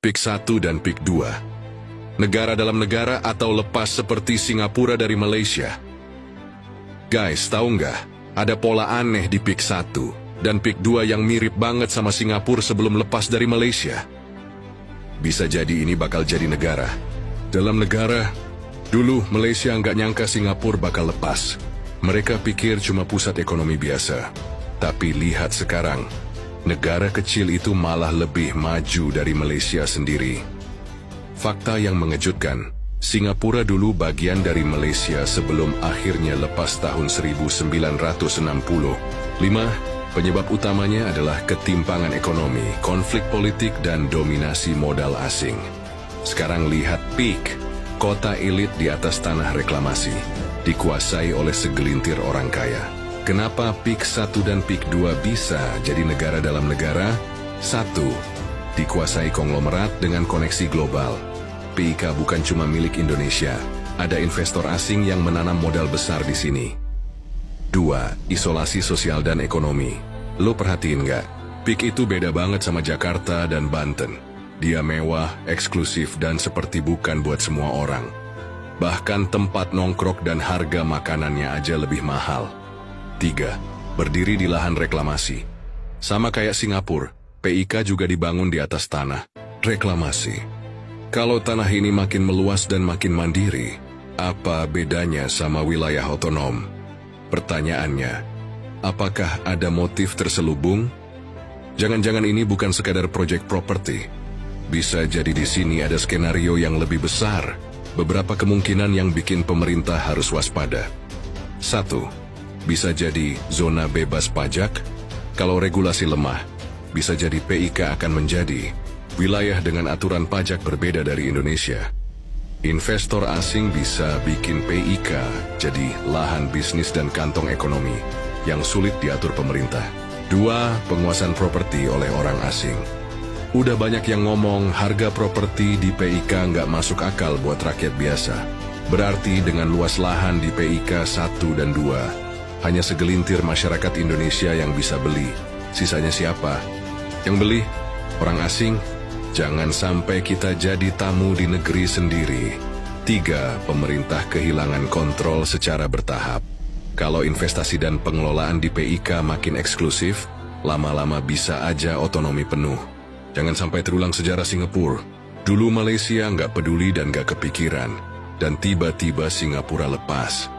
PIK 1 dan PIK 2. Negara dalam negara atau lepas seperti Singapura dari Malaysia. Guys, tahu nggak? Ada pola aneh di PIK 1 dan PIK 2 yang mirip banget sama Singapura sebelum lepas dari Malaysia. Bisa jadi ini bakal jadi negara. Dalam negara, dulu Malaysia nggak nyangka Singapura bakal lepas. Mereka pikir cuma pusat ekonomi biasa. Tapi lihat sekarang, negara kecil itu malah lebih maju dari Malaysia sendiri. Fakta yang mengejutkan, Singapura dulu bagian dari Malaysia sebelum akhirnya lepas tahun 1960. 5. Penyebab utamanya adalah ketimpangan ekonomi, konflik politik, dan dominasi modal asing. Sekarang lihat PIK, kota elit di atas tanah reklamasi, dikuasai oleh segelintir orang kaya. Kenapa PIK 1 dan PIK 2 bisa jadi negara dalam negara? 1. Dikuasai konglomerat dengan koneksi global. PIK bukan cuma milik Indonesia, ada investor asing yang menanam modal besar di sini. 2. Isolasi sosial dan ekonomi. Lo perhatiin nggak? PIK itu beda banget sama Jakarta dan Banten. Dia mewah, eksklusif, dan seperti bukan buat semua orang. Bahkan tempat nongkrong dan harga makanannya aja lebih mahal. 3. Berdiri di lahan reklamasi. Sama kayak Singapura, PIK juga dibangun di atas tanah. Reklamasi. Kalau tanah ini makin meluas dan makin mandiri, apa bedanya sama wilayah otonom? Pertanyaannya, apakah ada motif terselubung? Jangan-jangan ini bukan sekadar proyek properti. Bisa jadi di sini ada skenario yang lebih besar. Beberapa kemungkinan yang bikin pemerintah harus waspada. 1. Bisa jadi zona bebas pajak. Kalau regulasi lemah, bisa jadi PIK akan menjadi wilayah dengan aturan pajak berbeda dari Indonesia. Investor asing bisa bikin PIK jadi lahan bisnis dan kantong ekonomi yang sulit diatur pemerintah. 2. Penguasaan properti oleh orang asing. Udah banyak yang ngomong harga properti di PIK nggak masuk akal buat rakyat biasa. Berarti dengan luas lahan di PIK 1 dan 2, hanya segelintir masyarakat Indonesia yang bisa beli. Sisanya siapa? Yang beli? Orang asing? Jangan sampai kita jadi tamu di negeri sendiri. 3. Pemerintah kehilangan kontrol secara bertahap. Kalau investasi dan pengelolaan di PIK makin eksklusif, lama-lama bisa aja otonomi penuh. Jangan sampai terulang sejarah Singapura. Dulu Malaysia nggak peduli dan nggak kepikiran, dan tiba-tiba Singapura lepas.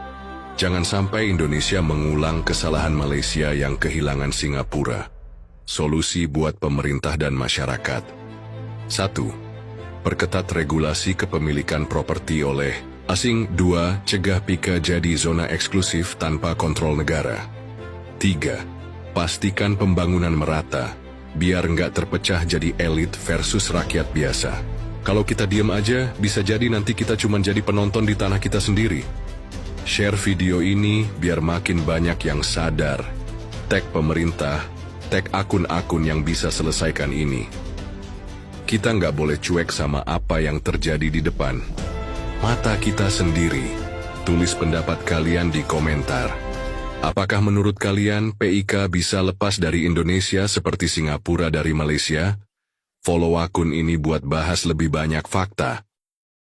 Jangan sampai Indonesia mengulang kesalahan Malaysia yang kehilangan Singapura. Solusi buat pemerintah dan masyarakat. 1. Perketat regulasi kepemilikan properti oleh asing. 2. Cegah PIK jadi zona eksklusif tanpa kontrol negara. 3. Pastikan pembangunan merata, biar nggak terpecah jadi elit versus rakyat biasa. Kalau kita diam aja, bisa jadi nanti kita cuma jadi penonton di tanah kita sendiri. Share video ini biar makin banyak yang sadar. Tag pemerintah, tag akun-akun yang bisa selesaikan ini. Kita nggak boleh cuek sama apa yang terjadi di depan mata kita sendiri. Tulis pendapat kalian di komentar. Apakah menurut kalian PIK bisa lepas dari Indonesia seperti Singapura dari Malaysia? Follow akun ini buat bahas lebih banyak fakta.